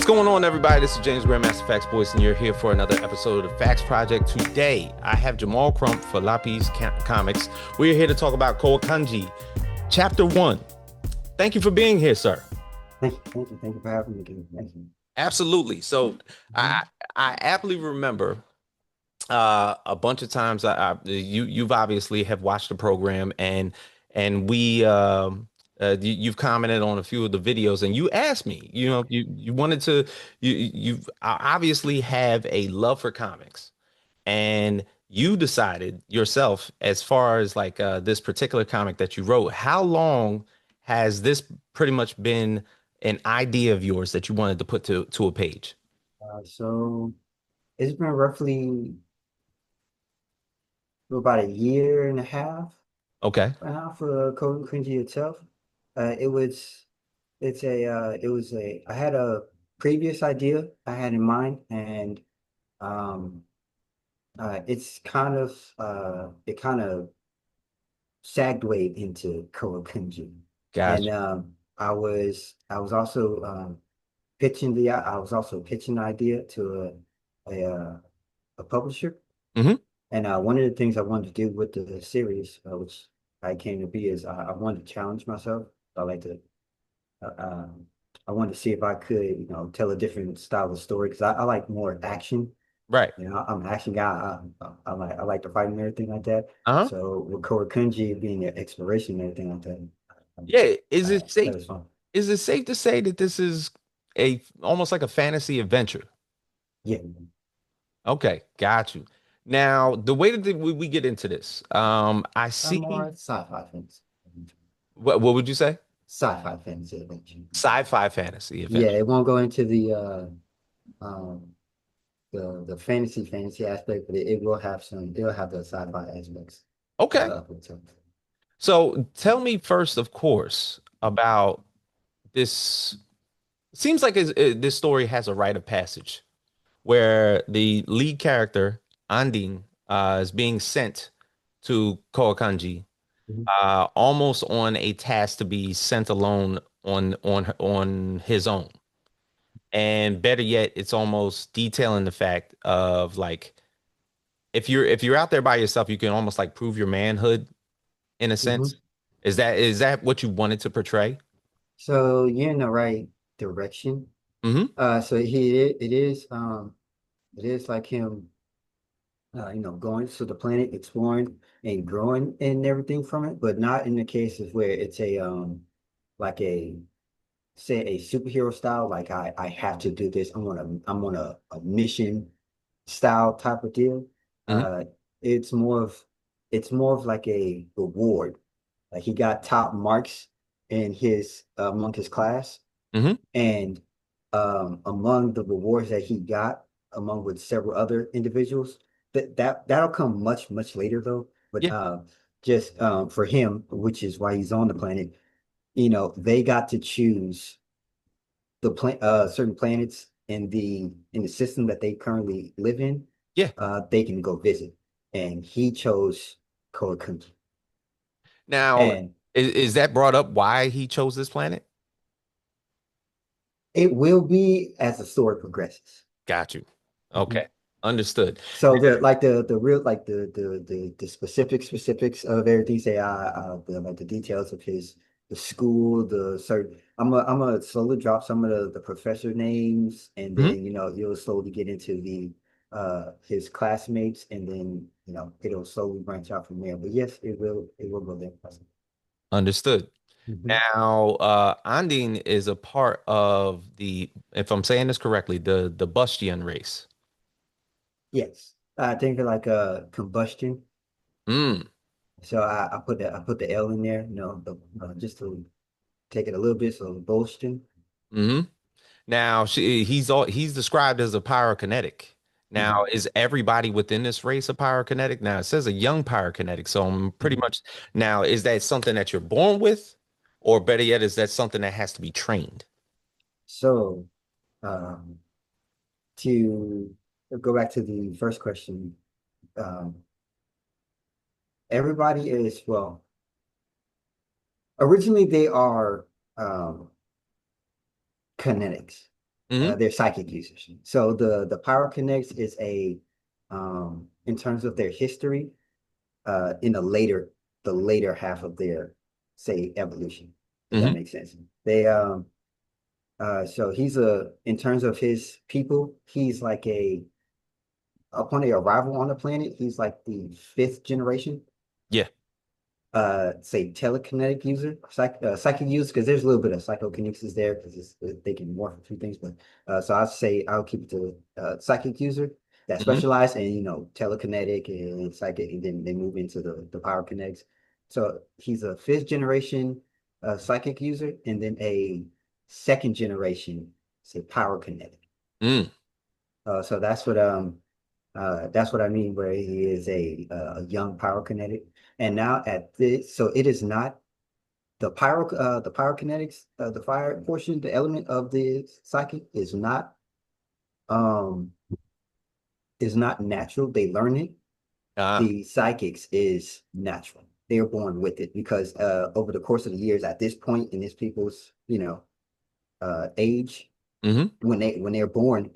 going on, everybody? This is James Grandmaster Facts Boys, and you're here for another episode of the Facts Project. Today, I have Jamal Crump for Lapis Comics. We're here to talk about Koakungy, Chapter 1. Thank you for being here, sir. Thank you for having me again. Thank you. Absolutely. So, I aptly remember a bunch of times you've obviously have watched the program, and you've commented on a few of the videos, and you asked me, you wanted to, you obviously have a love for comics, and you decided yourself, as far as like this particular comic that you wrote, how long has this pretty much been an idea of yours that you wanted to put to a page? So it's been roughly about a year and a half Okay. now for Koakungy itself. It was I had a previous idea I had in mind, and um it's it kind of segued into Koakungy. And Gotcha. I was also I was also pitching the idea to a publisher. Hmm. And one of the things I wanted to do with the series, which I came to be, is I wanted to challenge myself. I like to, uh, um, I wanted to see if I could, tell a different style of story, because I like more action. Right. I'm an action guy. I like to fight and everything like that. Uh-huh. So with Kowakunji being an exploration and everything like that, Yeah. Is it that safe? was fun. Is it safe to say that this is a almost like a fantasy adventure? Yeah, Okay, got you. Now, the way that we get into this, I I'm see. more sci-fi fantasy. What would you say? Sci-fi fantasy adventure. Sci-fi fantasy Yeah, adventure. it won't go into um the fantasy aspect, but it will have it'll have the sci-fi aspects Okay. of it too. So tell me first, of course, about this. Seems like this story has a rite of passage where the lead character, Andin, is being sent to Koakanji, Mhm. almost on a task to be sent alone on his own. And better yet, it's almost detailing the fact of like if you're out there by yourself, you can almost like prove your manhood in a sense. Mhm. Is that what you wanted to portray? So you're in the right direction. Hmm. So it is like him, going to the planet, exploring and growing and everything from it, but not in the cases where it's like a say a superhero style, like I have to do this. I'm on a mission style type of deal. Hmm. Uh, it's more of it's more of like a reward. Like he got top marks in his among his class, Hmm. and among the rewards that he got, among with several other individuals, that'll come much later though. But Yeah. just for him, which is why he's on the planet, they got to choose certain planets in the system that they currently live in. Yeah. They can go visit, and he chose Koakunji. Now, And is that brought up why he chose this planet? it will be as the story progresses. Got you. Mhm. Okay. Understood. So the real like the specifics of everything, say like the details of the school, the certain I'm gonna slowly drop some of the professor names, and Mhm. then you'll slowly get into the his classmates, and then it'll slowly branch out from there. But yes, it will go there. Understood. Mhm. Now, Andin is a part of the, if I'm saying this correctly, the Bustion race. Yes, I think of like a combustion. Mm. So I put the L in there, just to take it a little bit, so Bustion. Hmm. Now, he's described as a pyrokinetic. Now, Mhm. is everybody within this race a pyrokinetic? Now, it says a young pyrokinetic, so I'm pretty Mhm. much now, is that something that you're born with, or better yet, is that something that has to be trained? So, um, to go back to the first question, um, everybody is, well, originally they are um, kinetics. Hmm. They're psychic users. So the Pyrokinetics is a in terms of their history, in the later half of their say evolution, if that Hmm. makes sense. They so he's a in terms of his people, he's like a upon their arrival on the planet, he's like the fifth generation Yeah. say telekinetic user, psychic user, because there's a little bit of psychokinesis there because they can morph a few things, but so I'll say I'll keep it to psychic user that Hmm. specialize in telekinetic and psychic, and then they move into the power kinetics. So he's a fifth generation psychic user, and then a second generation say power kinetic. Mm. So that's what I mean, where he is a young pyrokinetic. And now at this, so it is not the pyrokinetics, the fire portion, the element of the psychic um is not natural. They learn it. Ah. The psychics is natural. They're born with it because over the course of the years, at this point in this people's age, Hmm. when they're born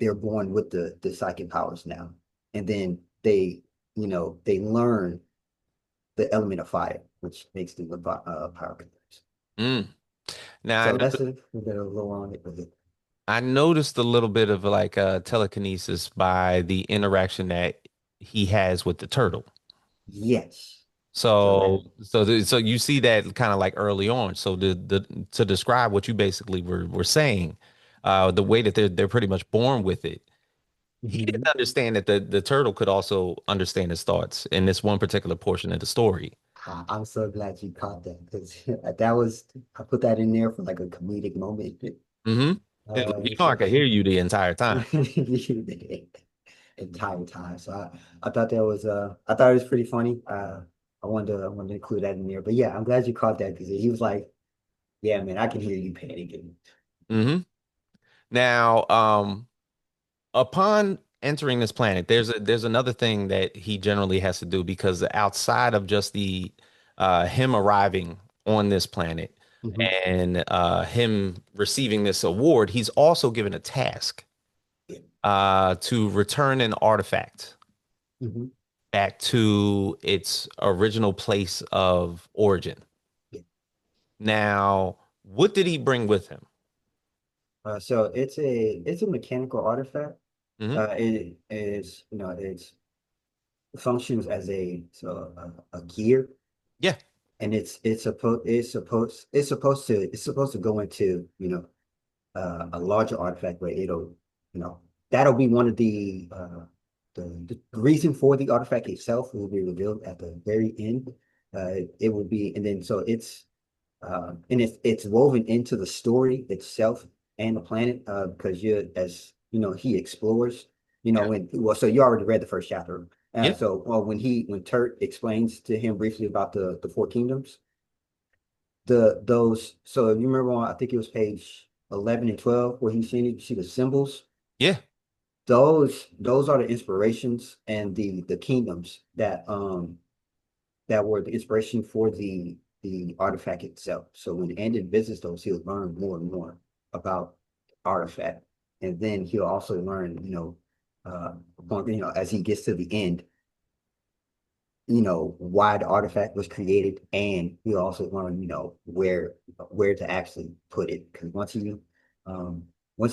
with the psychic powers now, and then they learn the element of fire, which makes them power conductors. Mm. Now So that's a bit of a low on it, but I noticed a little bit of like telekinesis by the interaction that he has with the turtle. yes. So So that so you see that kind of like early on. So the to describe what you basically were saying, the way that they're pretty much born with it. He didn't mhm. understand that the turtle could also understand his thoughts in this one particular portion of the story. I'm so glad you caught that because that was I put that in there for like a comedic moment. Hmm. You know, I So could hear you the entire time. the entire time. So I thought that was I thought it was pretty funny. I wanted to include that in there. But yeah, I'm glad you caught that because he was like, "Yeah, man, I can hear you panicking." Hmm. Now, upon entering this planet, there's another thing that he generally has to do because outside of just the him arriving on this planet Hmm. and him receiving this award, he's also given a task Yeah. to return an artifact Hmm. back to its original place of origin. Yeah. Now, what did he bring with him? So it's a mechanical artifact. Hmm. It is it's functions as a gear, Yeah, and it's supposed to go into a larger artifact where it'll that'll be one of the reason for the artifact itself will be revealed at the very end. It will be, and then so and it's woven into the story itself and the planet because you as he explores yeah, when well so you already read the first chapter yeah, so when Turt explains to him briefly about the four kingdoms those so if you remember on I think it was page 11 and 12 where he's seen it you see the symbols yeah, those are the inspirations and the kingdoms that were the inspiration for the artifact itself. So when Andin visits those, he'll learn more and more about artifact, and then he'll also learn, as he gets to the end, why the artifact was created, and he'll also learn, where to actually put it. Because um, when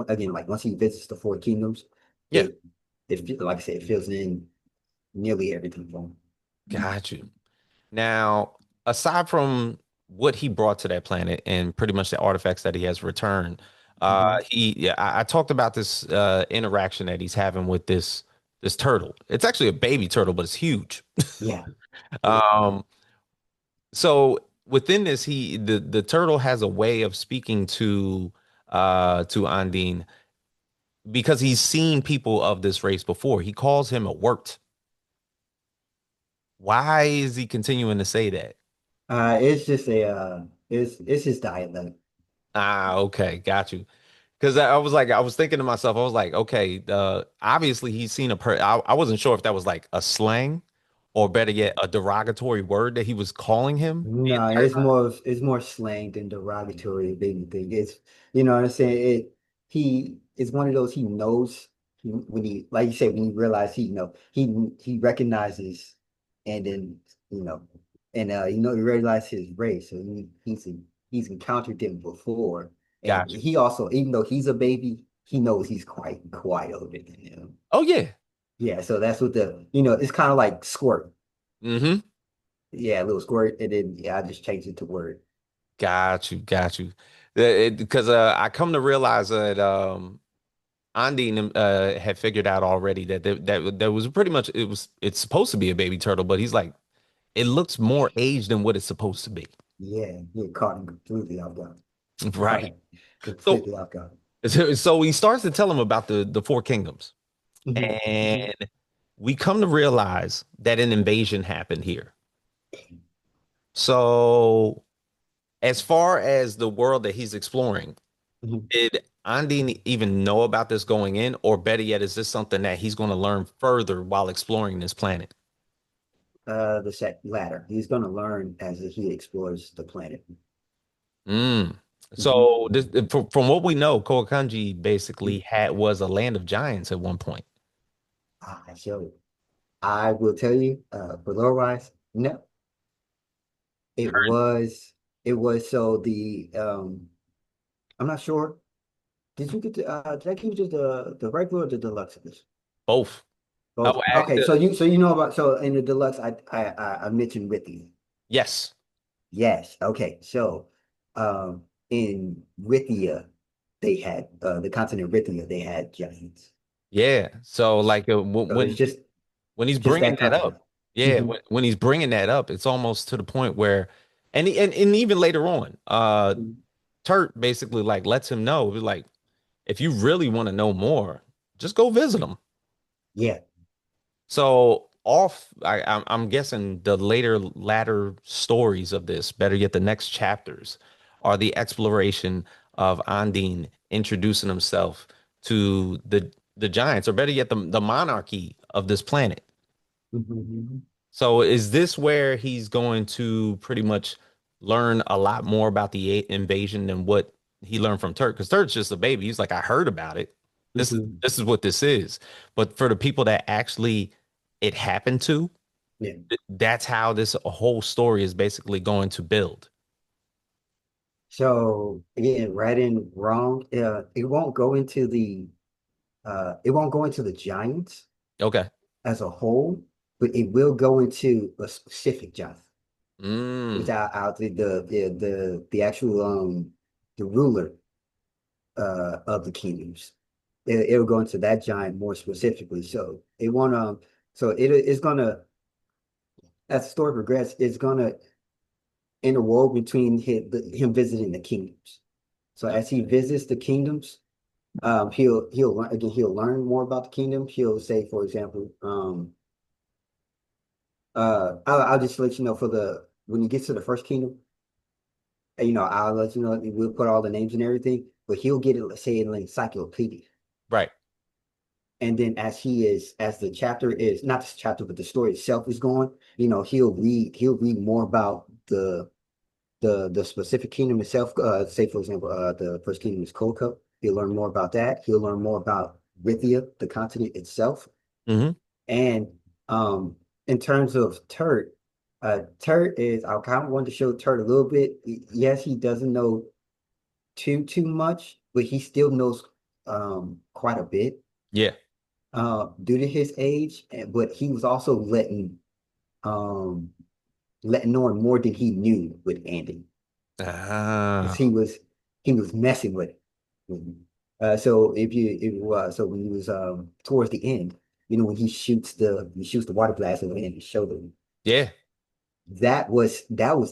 again, like once he visits the four kingdoms, yeah. it like I said, it fills in nearly everything for him. Got you. Now, aside from what he brought to that planet and pretty much the artifacts that he has returned, Mhm. yeah, I talked about this interaction that he's having with this turtle. It's actually a baby turtle, but it's huge. Yeah. Yeah. Um, so within this, the turtle has a way of speaking to Andin because he's seen people of this race before. He calls him a wort. Why is he continuing to say that? It's just it's his dialect. Ah, okay, got you. Because I was like, I was thinking to myself, I was like, okay, obviously he's seen I wasn't sure if that was like a slang or better yet, a derogatory word that he was calling him the No, entire time. it's more slang than derogatory than anything. It's you know what I'm saying. he is one of those he knows when he like you said when he realized he recognizes and then you know he realized his race so he's encountered them before and Gotcha. he also even though he's a baby he knows he's quite older than him. Oh yeah. Yeah, so that's what it's kind of like squirt. Mm-hmm. Yeah, a little squirt and then yeah I just changed it to word. Got you. Got you. Because I come to realize that Andin had figured out already that was pretty much it's supposed to be a baby turtle, but he's like it looks more aged than what it's supposed to be. Yeah, he caught him completely off guard. Right. So Completely off guard. so he starts to tell him about the four kingdoms. Mhm, mhm, And we come to realize that an invasion happened here. So as far as the world that he's exploring, mhm. did Andin even know about this going in, or better yet, is this something that he's going to learn further while exploring this planet? The set ladder. He's going to learn as he explores the planet. Mm. Mhm, So this, mhm. from what we know, Koakungy basically had was a land of giants at one point. So I will tell you, for lore wise, no, it was it was so the I'm not sure. Did I give you the regular or the deluxe edition? Both. Both. Oh, Okay, so you know about so in the deluxe I mentioned Withy. yes. Yes. Okay. So, in Rithia, they had the continent Rithia, they had giants. Yeah. So like So it's when he's just bringing that that continent. up, yeah, Hmm. when he's bringing that up, it's almost to the point where, and even later on, Turt basically like lets him know, like, if you really want to know more, just go visit him. Yeah. So I'm guessing the latter stories of this, better yet, the next chapters, are the exploration of Andin introducing himself to the giants, or better yet, the monarchy of this planet. Hmm. So is this where he's going to pretty much learn a lot more about the invasion than what he learned from Turk? Because Turk's just a baby. He's like, I heard about it. Hmm. This is what this is. But for the people that actually it happened to, Yeah. that's how this whole story is basically going to build. So again, right and wrong. It won't go into the giants Okay. as a whole, but it will go into a specific giant, which Mm, I'll the actual the ruler of the kingdoms. It'll go into that giant more specifically. So it won't so it's gonna as the story progresses, it's gonna interwove between him visiting the kingdoms. So as he visits the kingdoms, he'll learn more about the kingdom. He'll say, for example, I'll just let you know for the when he gets to the first kingdom, I'll let you know we'll put all the names and everything, but he'll get it, let's say in an encyclopedia. right. And then as the chapter is not this chapter, but the story itself is going, he'll read more about the specific kingdom itself. Say for example, the first kingdom is Kolka. He'll learn more about that. He'll learn more about Rithia, the continent itself. Hmm. And in terms of Turt, Turt is I kind of want to show Turt a little bit. Yes, he doesn't know too much, but he still knows quite a bit Yeah. due to his age. But he was also um letting on more than he knew with Andy because Ah, he was messing with it. Mhm. So so when he was towards the end, when he shoots the water blast over Andy's shoulder, yeah. that was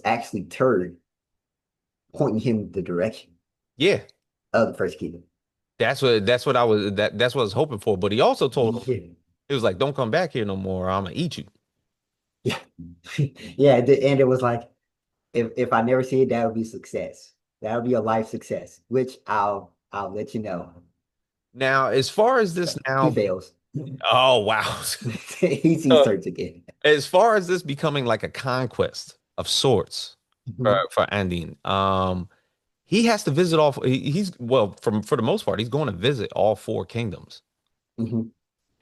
actually Turd pointing him the direction Yeah. of the first kingdom. That's what that's what I was hoping for. But he also told him, Yeah. he was like, don't come back here no more, or I'm gonna eat you. Yeah. Yeah, and it was like if I never see it, that would be success. That would be a life success, which I'll let you know. Now, as far as this He now, fails. oh wow. He sees Uh, turds again. as far as this becoming like a conquest of sorts Mhm. for Andine, he has to visit all. He's well, from for the most part, he's going to visit all four kingdoms. Hmm.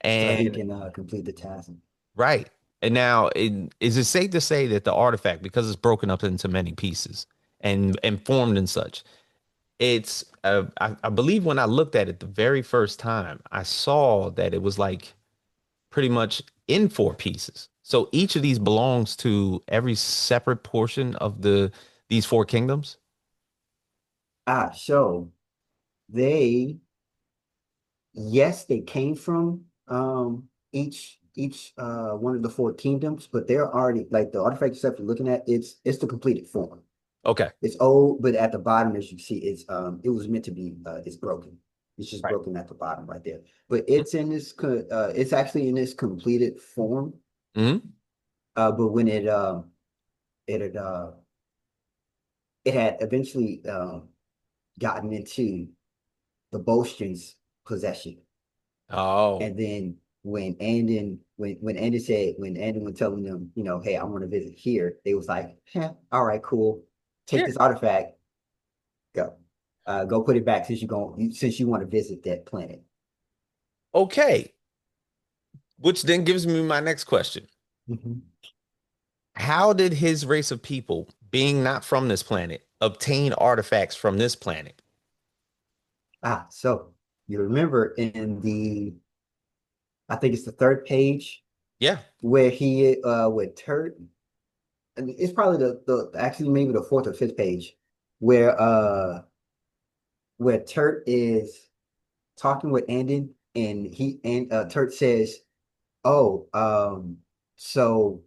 So he And can complete the task. right. And now, is it safe to say that the artifact, because it's broken up into many pieces and formed and such, it's I believe when I looked at it the very first time, I saw that it was like pretty much in four pieces. So each of these belongs to every separate portion of these four kingdoms. So they, yes, they came from each one of the four kingdoms, but they're already like the artifact stuff you're looking at, it's the completed form. Okay. It's old, but at the bottom, as you see, it was meant to be it's broken. It's just Right. broken at the bottom right there. But it's actually in this completed form. Hmm. But when it had it had eventually gotten into the Bustion's possession. Oh, And then when Andin was telling them, hey, I want to visit here, they was like, all right, cool. Take yeah. this artifact, go. Go put it back since you want to visit that planet. Okay. Which then gives me my next question. Mhm. How did his race of people, being not from this planet, obtain artifacts from this planet? So you remember I think it's the third page Yeah. where he with Turt, and it's probably the actually maybe the fourth or fifth page where Turt is talking with Andin, and Turt says, "Oh, so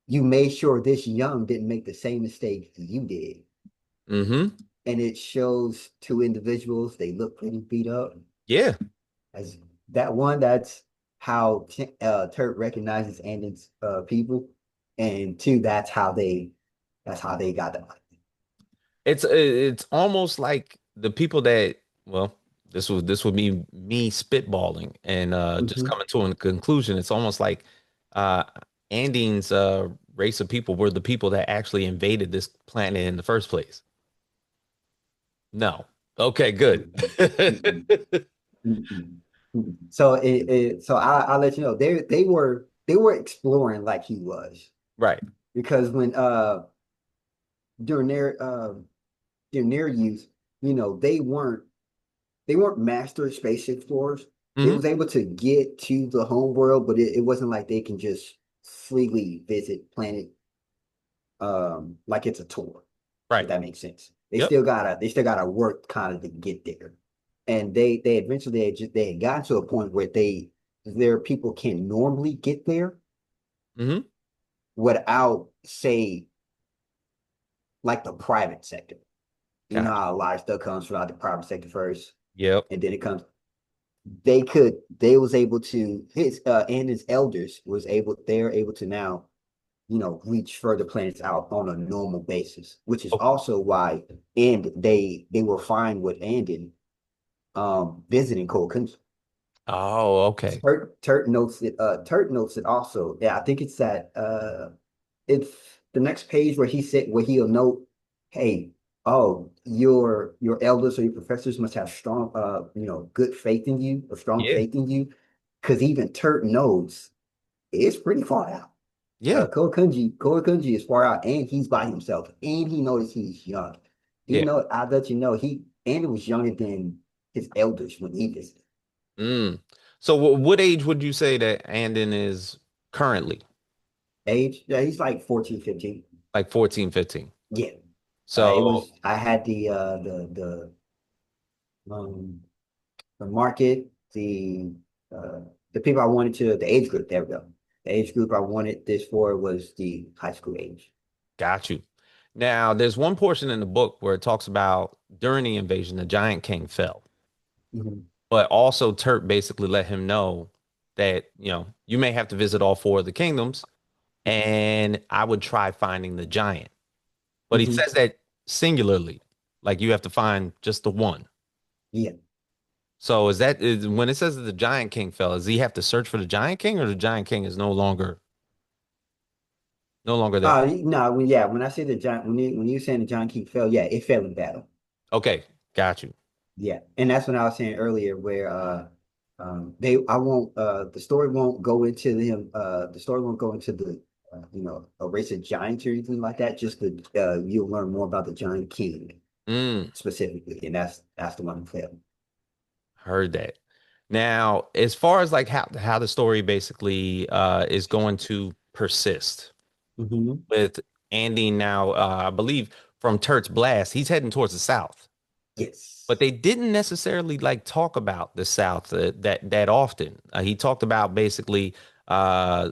you made sure this young didn't make the same mistake you did." Mm-hmm. And it shows two individuals. They look pretty beat up. Yeah. As that one, that's how Turt recognizes Andin's people, and two, that's how they got them. It's almost like the people that, well, this would be me spitballing and just Hmm. coming to a conclusion. It's almost like uh Andin's race of people were the people that actually invaded this planet in the first place. No. Okay, good. Mm-mm, mm-mm, mm-mm, mm-mm. So I'll let you know they were exploring like he was, Right. because when during their uh during their youth, they weren't master space explorers. They Hmm. was able to get to the home world, but it wasn't like they can just freely visit planet like it's a tour, if Right. that makes sense. They Yep. still gotta work kind of to get there. And they eventually they had gotten to a point where their people can normally get there Hmm. without, say, like the private sector. You know Gotcha. how a lot of stuff comes from the private sector first, Yep. and then it comes. They was able to his and his elders was able they're able to now reach further planets out on a normal basis, which is Oh, also why and they were fine with Andin visiting Koakungy. oh, okay. Turt notes it also. Yeah, I think it's the next page where he'll note, hey, oh, your elders or your professors must have strong good faith in you, or strong Yeah. faith in you. Because even Turt knows it's pretty far out. Yeah. Koakungy is far out, and he's by himself, and he knows he's young. Yeah. I'll let you know, Andy was younger than his elders when he visited. Mm. So what age would you say that Andon is currently? Age, yeah, he's like 14, 15. Like 14, 15. Yeah. It So, was I had um the market, uh the people I wanted to the age group, there we go. The age group I wanted this for was the high school age. got you. Now, there's one portion in the book where it talks about during the invasion, the Giant King fell. Mhm. But also Turk basically let him know that, you may have to visit all four of the kingdoms, and I would try finding the giant. But he Mhm. says that singularly, like you have to find just the one. Yeah. So when it says that the Giant King fell, does he have to search for the Giant King, or the Giant King is no longer there? No, when I say the giant, when you saying the giant king fell, yeah, it fell in battle. Okay, got you. Yeah, and that's what I was saying earlier, where they I won't the story won't go into them the story won't go into the a race of giants or anything like that. Just the you'll learn more about the Giant King Mm, specifically, and that's the one who failed. heard that. Now, as far as like how the story basically is going to persist Hmm. with Andy now, I believe from Turt's Blast, he's heading towards the south. But Yes. they didn't necessarily like talk about the South that often. He talked about basically uh,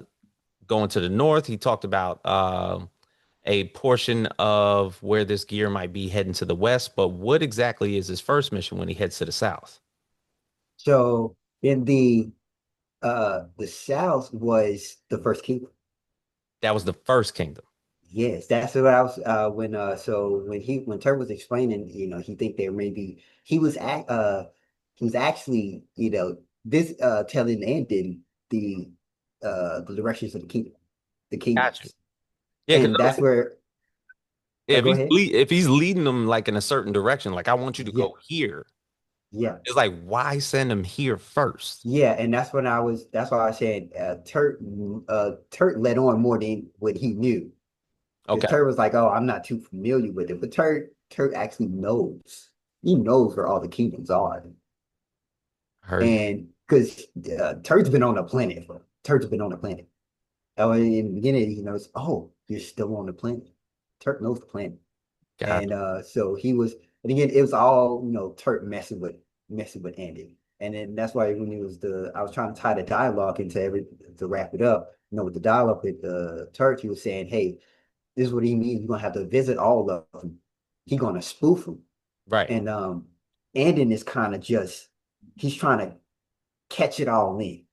going to the north. He talked about a portion of where this gear might be heading to the west. But what exactly is his first mission when he heads to the south? So in the South was the first king. That was the first kingdom. Yes, that's what I was when so when Turk was explaining, he think there may be he was actually, this telling Andin the directions of the Got you. kingdoms. Yeah, because And that's where if go ahead. if he's leading them like in a certain direction, like I want you to Yeah, go here. yeah. It's like why send him here first? Yeah, and that's why I said Turk let on more than what he knew. Because Okay, Turk was like, "Oh, I'm not too familiar with it," but Turk actually knows. He knows where all the kingdoms are, heard that. and because Turk's been on the planet. Oh, in the beginning, he knows. Oh, you're still on the planet. Turk knows the planet, Got and so he was. And again, it was all Turk messing with Andy, and then that's why when it was I was trying to tie the dialogue into every to wrap it up. With the dialogue with Turk, he was saying, "Hey, this is what he means. You're gonna have to visit all of them. He's gonna spoof them." right, And Andin is kind of just he's trying to catch it all in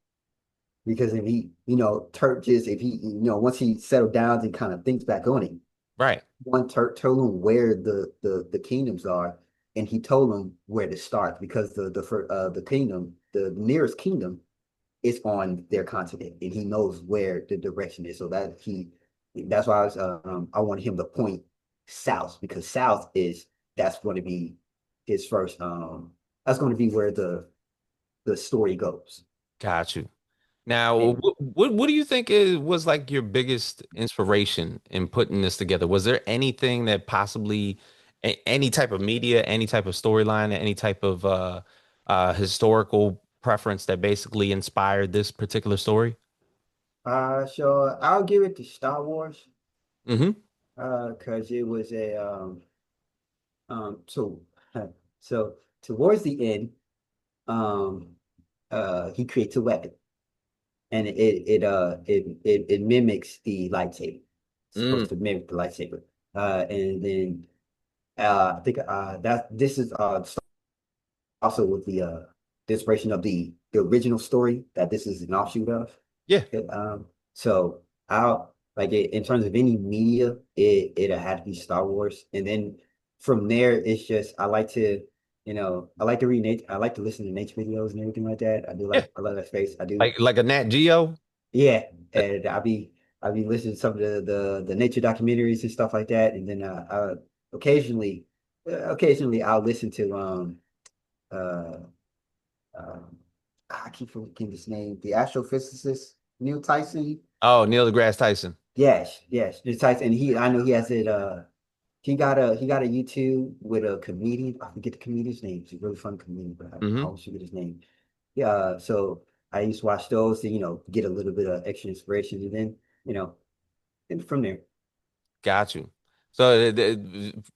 because if he, Turk just if he, once he settled down and kind of thinks back on it, right, one Turk told him where the kingdoms are, and he told him where to start because the kingdom, the nearest kingdom, is on their continent, and he knows where the direction is. So that's why I wanted him to point south because south is that's going to be his first. That's going to be where the story goes. got you. Now, And what do you think was like your biggest inspiration in putting this together? Was there anything that possibly any type of media, any type of storyline, any type of historical preference that basically inspired this particular story? so I'll give it to Star Wars Hmm. because it was a so so towards the end um he creates a weapon and it mimics the lightsaber. It's Mm, supposed to mimic the lightsaber. And then I think that this is also with the inspiration of the original story that this is an offshoot of. yeah, So I'll like it, in terms of any media, it had to be Star Wars, and then from there it's just I like to read nature. I like to listen to nature videos and everything like that. yeah, I love that space. I do. like a Nat Geo. Yeah, and I'll be listening to some of the nature documentaries and stuff like that, and then occasionally occasionally I'll listen to uh um I keep forgetting his name, the astrophysicist Neil Tyson. Oh, Neil deGrasse Tyson. Yes, yes, Neil Tyson, and he I know he has it. He got a YouTube with a comedian. I forget the comedian's name. He's a really fun comedian, but I Hmm. always forget his name. Yeah, so I used to watch those to get a little bit of extra inspiration, and then you know and from there. Got you. So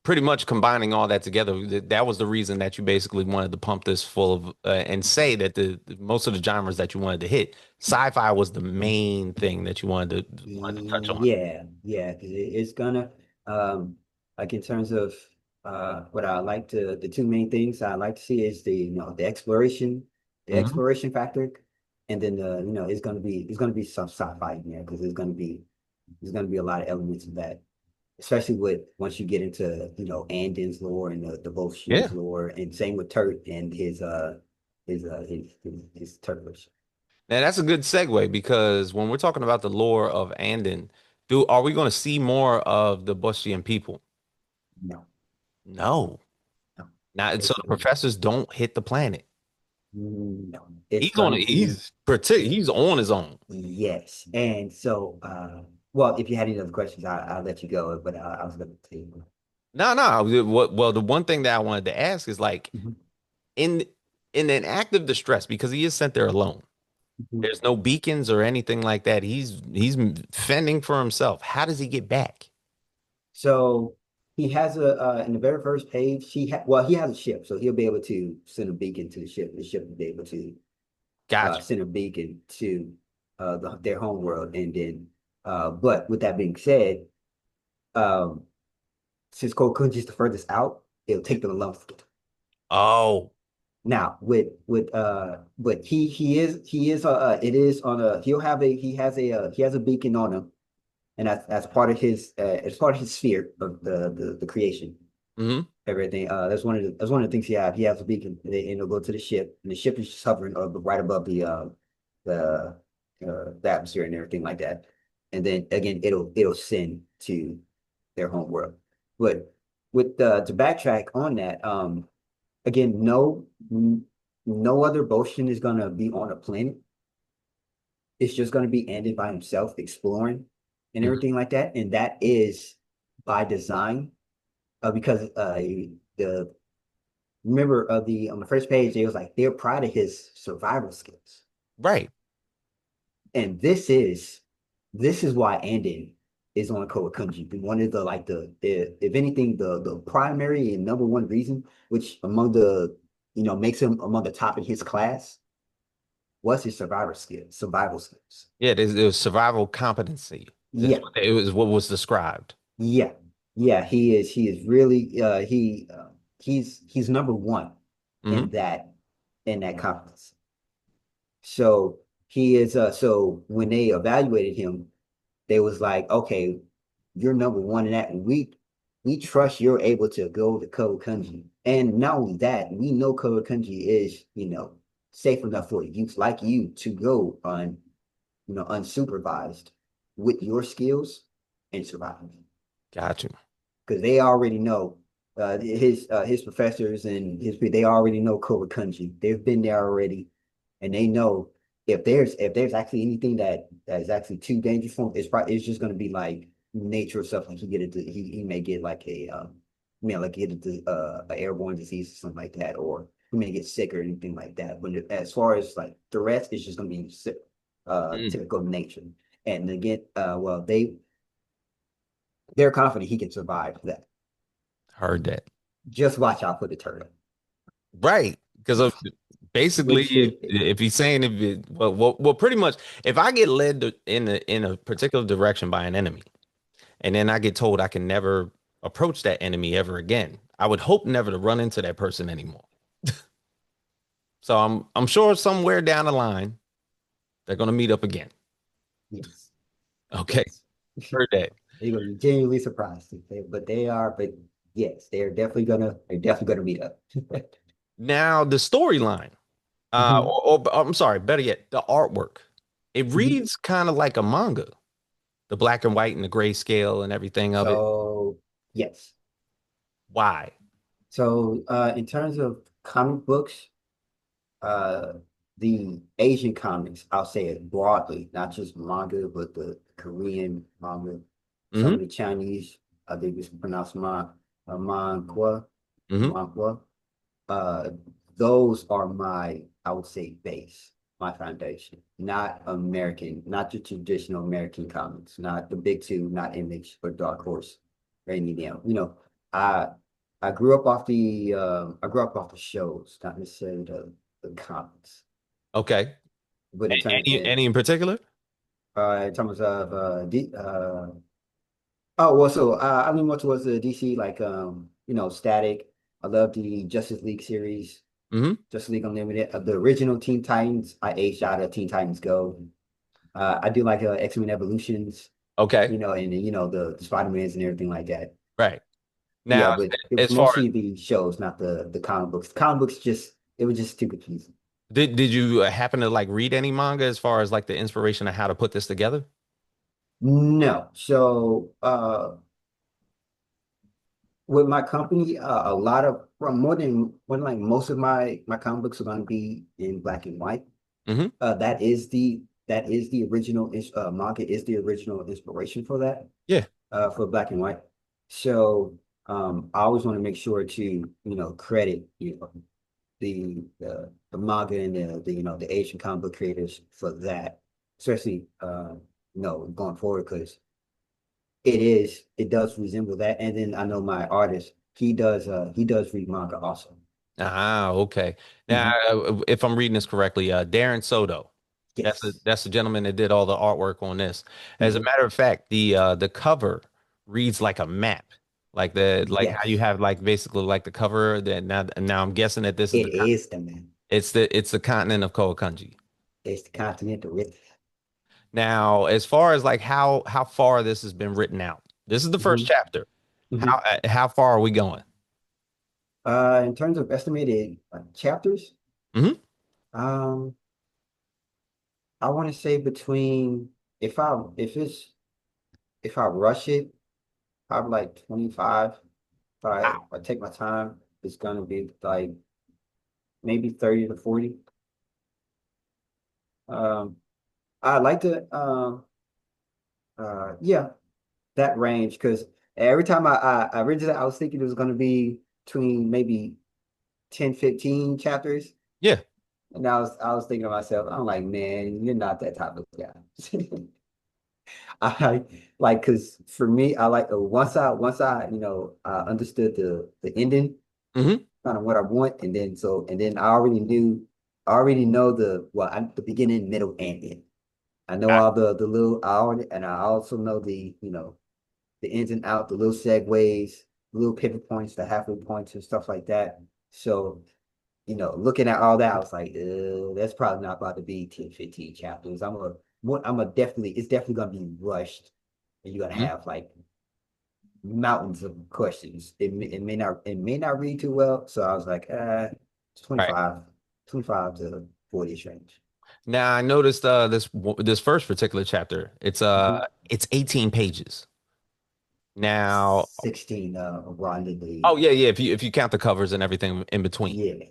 pretty much combining all that together, that was the reason that you basically wanted to pump this full of and say that most of the genres that you wanted to hit, sci-fi was the main thing that you wanted to touch on. Yeah, yeah, 'cause it's gonna um like in terms of what I like to the two main things I like to see is the Hmm. exploration factor, and then it's gonna be some sci-fi in there because there's gonna be a lot of elements of that, especially with once you get into Andin's lore and the Yeah. Bustion's lore, and same with Turk and his Turkish. Now that's a good segue because when we're talking about the lore of Andin, are we going to see more of the Bushian people? No, No. no. Now, so It's the professors don't hit the planet. no, it's He's on gonna it. be He's on his own. yes. And so, well, if you had any other questions, I'll let you go. But I was gonna tell you. No, no. Well, the one thing that I wanted to ask is like Mhm, in in an act of distress because he is sent there alone. mhm. There's no beacons or anything like that. He's fending for himself. How does he get back? So he has a in the very first page. He has a ship, so he'll be able to send a beacon to the ship. The ship will be able to Gotcha. send a beacon to their home world, and then. But with that being said, um, since Koakungy is the furthest out, it'll take them a long. Oh, Now but it is on a he has a beacon on him, and that's part of his it's part of his sphere of the creation hmm, everything. That's one of the things he has a beacon, and it'll go to the ship, and the ship is just hovering right above the the atmosphere and everything like that, and then again it'll send to their home world. But with to backtrack on that, again, no other Bustion is gonna be on a planet. It's just gonna be Andin by himself exploring and hmm. everything like that. And that is by design. Because the remember the on the first page, it was like they're proud of his survival skills. Right. And this is why Andin is on Koakungy. One of the like the if anything, the primary and number one reason, which among the makes him among the top in his class was his survival skills. Yeah, there's survival competency. Is Yeah, what it was what was described. yeah, yeah. He is really he's number one Hmm. in that competence. So he is so when they evaluated him, they was like, okay, you're number one in that, and we trust you're able to go to Kowakunji. And not only that, we know Kowakunji is, safe enough for youth like you to go on unsupervised with your skills and survive. Got you. Because they already know his professors and they already know Kowakunji. They've been there already, and they know if there's actually anything that is actually too dangerous for him, it's just gonna be like nature or stuff. Like he may get like like get a airborne disease or something like that, or he may get sick or anything like that. But as far as like the rest, it's just gonna be Mm, typical nature. And again, well, they're confident he can survive that. heard that. Just watch out for the turtle. Right. Because of basically, Which if he's saying if it, well, pretty much, if I get led in a particular direction by an enemy, and then I get told I can never approach that enemy ever again, I would hope never to run into that person anymore. So I'm sure somewhere down the line they're gonna meet up again. yes, Okay, yes. heard that. You're gonna be genuinely surprised. But yes, they're definitely gonna meet up. Now the storyline, Mhm, or I'm sorry, better yet, the artwork. It mhm. reads kind of like a manga, the black and white and the grayscale and everything of it. So yes. Why? So in terms of comic books, uh the Asian comics, I'll say it broadly, not just manga, but the Korean manga, some Hmm. of the Chinese, I think it's pronounced manhwa, Hmm. manhwa. Uh, those are I would say, my foundation. Not American, not the traditional American comics, not the big two, not Image or Dark Horse or any of them. I I grew up off the shows, not necessarily the comics. Okay. But Any in particular? in terms of oh well, so I lean more towards the DC, like Static. I love the Justice League series. Hmm. Justice League Unlimited. The original Teen Titans, I aged out of Teen Titans Go. I do like X-Men Evolutions, Okay. and the Spider-Mans and everything like that. Right. Yeah, Now, but it was as far as mostly the shows, not the comic books. The comic books just it was just too confusing. did you happen to like read any manga as far as like the inspiration of how to put this together? No, so with my company, a lot of well, more than like most of my comic books are going to be in black and white. Hmm. That is the original manga is the original inspiration for that Yeah. for black and white. So I always want to make sure to credit the manga and the Asian comic book creators for that, especially going forward because it does resemble that. And then I know my artist, he does read manga also. Ah, okay. Now, Hmm. if I'm reading this correctly, Darren Soto, Yes. that's the gentleman that did all the artwork on this. As a Hmm. matter of fact, the cover reads like a map, like how you Yes. have like basically like the cover that now I'm guessing that this is It is the man. it's the continent of Koakungy. It's the continental rift. Now, as far as like how far this has been written out, this is the first Hmm. chapter. Hmm. How far are we going? In terms of estimated chapters, Hmm. um, I want to say between if I rush it, probably like 25. If I take my time, it's gonna be like maybe 30 to 40. Um, I like to yeah, that range because every time I read it, I was thinking it was gonna be between maybe 10, 15 chapters. Yeah. And I was thinking to myself, I'm like, man, you're not that type of guy. I like because for me, I like once I understood the ending, Hmm. kind of what I want, and then I already know the beginning, middle, and end. I know all the little I already, and I also know the ins and out, the little segues, little pivot points, the halfway points, and stuff like that. So looking at all that, I was like, that's probably not about to be 10, 15 chapters. I'm a definitely, it's definitely gonna be rushed, and you're gonna have like mountains of questions. It may not read too well. So I was like, it's Right. 25 to 40 range. Now I noticed this first particular chapter. Mhm. It's 18 pages. Now, 16 around oh yeah, yeah, if you count the covers and everything in between. yeah.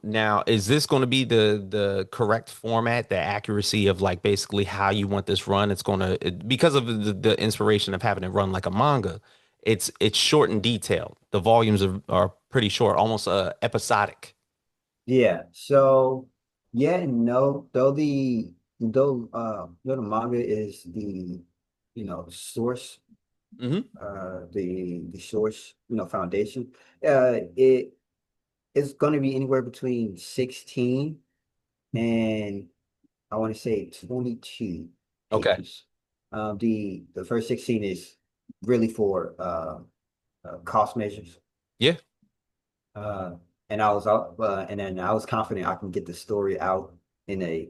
Now is this going to be the correct format, the accuracy of like basically how you want this run? It's going to because of the inspiration of having it run like a manga. It's short and detailed. The volumes are pretty short, almost episodic. Yeah. So yeah and no, though the manga is the source the source foundation it is going to be anywhere between 16 and I want to say 22 Okay. pages. The first 16 is really for cost measures. Yeah. Uh, and then I was confident I can get the story out in a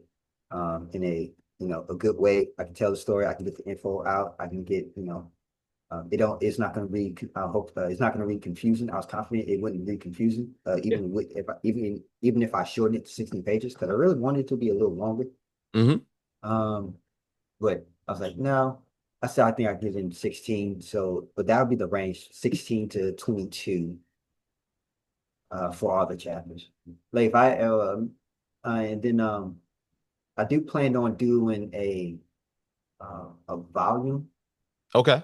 good way. I can tell the story. I can get the info out. I can get it's not going to read. I hope it's not going to read confusing. I was confident it wouldn't read confusing, Yeah. even if I shorten it to 16 pages because I really wanted it to be a little longer. Hmm. Um, but I was like, no. I said I think I get it in 16. So, but that would be the range, 16 to 22 for all the chapters. Like if I and then I do plan on doing a volume. Okay.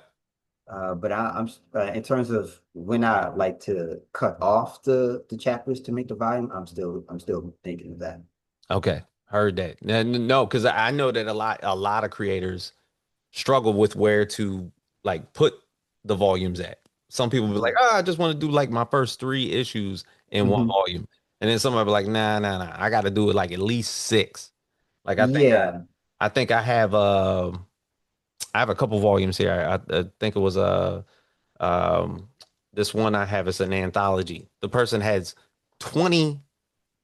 But I'm in terms of when I like to cut off the chapters to make the volume, I'm still thinking of that. Okay. Heard that. No, because I know that a lot of creators struggle with where to like put the volumes at. Some people be like, Yeah. oh, I just want to do like my first three issues in one Hmm. volume. And then somebody be like, nah, nah, nah. I got to do it like at least six. Like Yeah. I think I have a couple volumes here. I think it was um this one I have is an anthology. The person has 20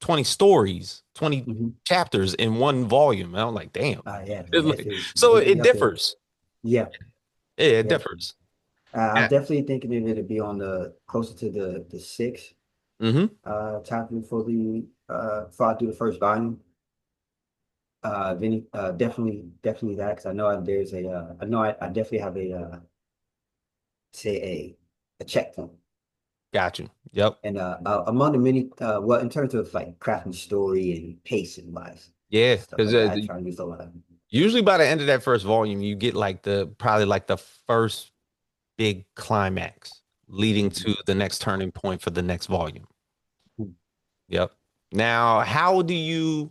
20 stories, 20 Hmm. chapters in one volume. And I'm like, damn. Yeah, It's that's like- it's so definitely it up there. differs. Yeah, Yeah, it definitely. differs. I'm definitely thinking of it to be on the closer to the six Mm-hmm. chapter for the before I do the first volume. Then definitely that because I know there's I know I definitely have a say a checkpoint. Got you. Yep. And among the many, well, in terms of like crafting story and pacing wise, Yeah, stuff because like that, I try to use a lot. usually by the end of that first volume, you get like the probably like the first big climax leading Mhm. to the next turning point for the next volume. Yep. Now, how do you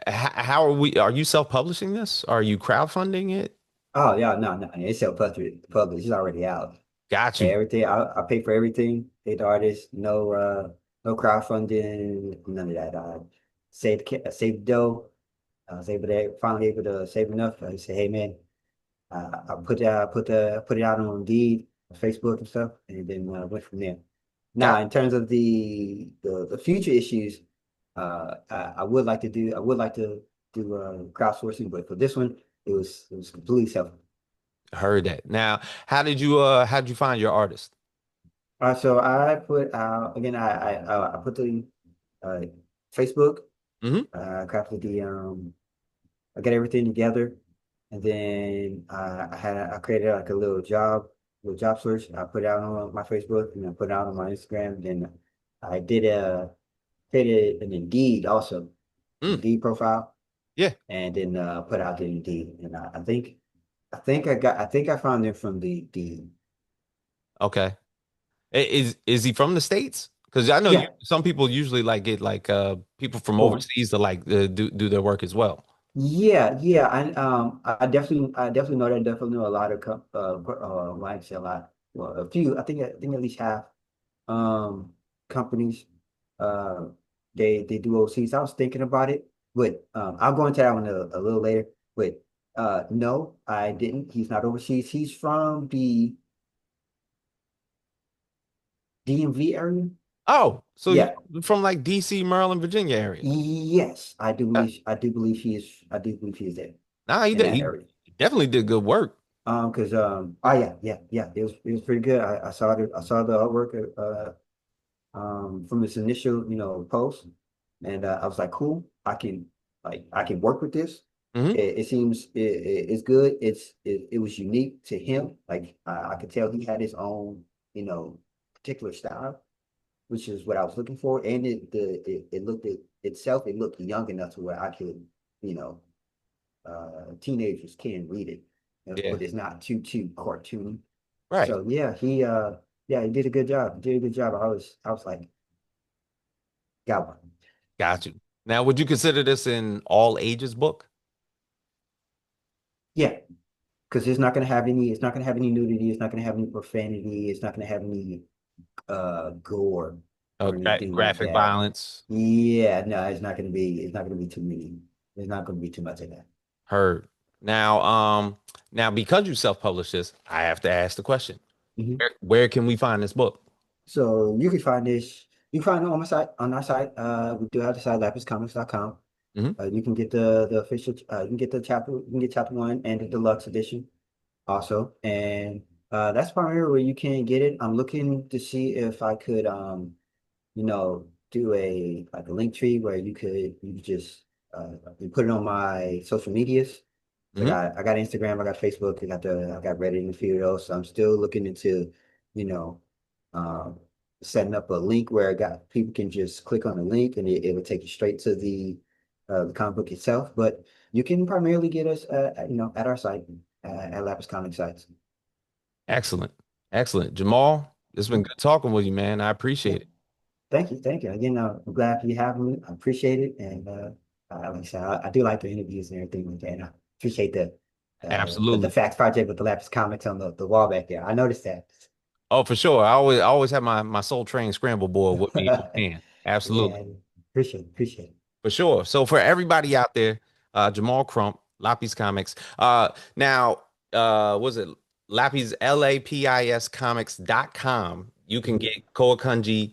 how are we are you self-publishing this? Are you crowdfunding it? Oh yeah, no, it's published. It's already out. Got Pay you. everything. I pay for everything. Pay the artist. No crowdfunding. None of that. Saved dough. I was finally able to save enough. I say, hey man, I put it out on Indeed, Facebook and stuff, and then went from there. Got Now, in terms of the future issues, I would like to do crowdsourcing, but for this one, it was completely self. heard that. Now, how did you find your artist? So I put out again. I put the uh, Facebook. Hmm. Crafted I got everything together, and then I created like a little job search. I put it out on my Facebook, and I put it out on my Instagram. Then I did created an Indeed also, Mm, Indeed profile, yeah. and then put out the Indeed. And I think I found it from the Okay. Is he from the States? Because I know yeah. some people usually like get like people from Oh, overseas to like do their work as well. yeah. I definitely know that. I definitely know a lot of well, I say a lot. Well, a few. I think at least half companies. Uh, they do OCs. I was thinking about it, but I'll go into that one a little later. But no, I didn't. He's not overseas. He's from the DMV area. Oh, so you Yeah. from like DC, Maryland, Virginia area. Yes, Uh, I do believe he is there Nah, in that he area. definitely did good work. Because oh yeah, it was pretty good. I saw the artwork from this initial post, and I was like, cool, I can work with this. Hmm. It seems it's good. It was unique to him. Like I could tell he had his own particular style, which is what I was looking for. And it looked it itself. It looked young enough to where I could you know teenagers can read it, Yeah, but it's not too cartoony. right. So yeah, he did a good job. He did a good job. I was like, got one. Got you. Now, would you consider this an all ages book? Yeah, because it's not gonna have any nudity, it's not gonna have any profanity, it's not gonna have any gore or anything like Graphic that. violence. Yeah, no, it's not gonna be too many. There's not gonna be too much of that. Heard. Now, now because you self-published this, I have to ask the question. Mhm. Where can we find this book? So you can find this. You can find it on my site, on our site. We do have the site, lapiscomics.com. Hmm. You can get the official. You can get the chapter. You can get chapter one and the deluxe edition also, and that's primarily where you can get it. I'm looking to see if I could, do a like a link tree where you could just you put it on my social medias. So Hmm. I got Instagram, I got Facebook, I got Reddit and a few of those. So I'm still looking into, you know, um, setting up a link where I got people can just click on the link and it will take you straight to the comic book itself. But you can primarily get us, at our site at Lapis Comic Sites. Excellent. Excellent. Jamal, it's been Mhm. good talking with you, man. I Yeah, appreciate it. thank you. Again, I'm glad you having me. I appreciate it, and like I said, I do like the interviews and everything like that. And I appreciate the Absolutely. facts project with the Lapis Comics on the wall back there. I noticed that. Oh, for sure. I always have my Soul Train scramble board with me on hand. Absolutely. Yeah, appreciate it. For sure. So for everybody out there, Jamal Crump, Lapis Comics. Now, was it Lapis Lapis comics.com? You can Mhm. get Koakungy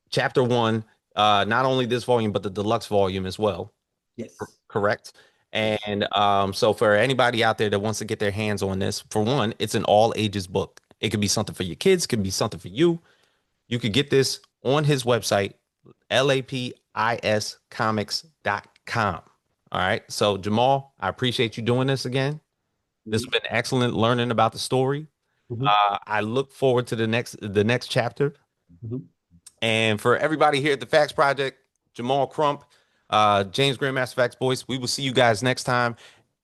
chapter one, not only this volume, but the deluxe volume as well. Yes, Correct. yes. And so for anybody out there that wants to get their hands on this, for one, it's an all ages book. It could be something for your kids, could be something for you. You could get this on his website, lapiscomics.com. All right. So Jamal, I appreciate you doing this again. This has Mhm. been excellent learning about the story. Mhm. I look forward to the next chapter. Mhm. And for everybody here at the Facts Project, Jamal Crump, James Grandmaster Facts Boys, we will see you guys next time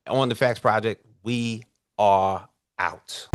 on the Facts Project. We are out.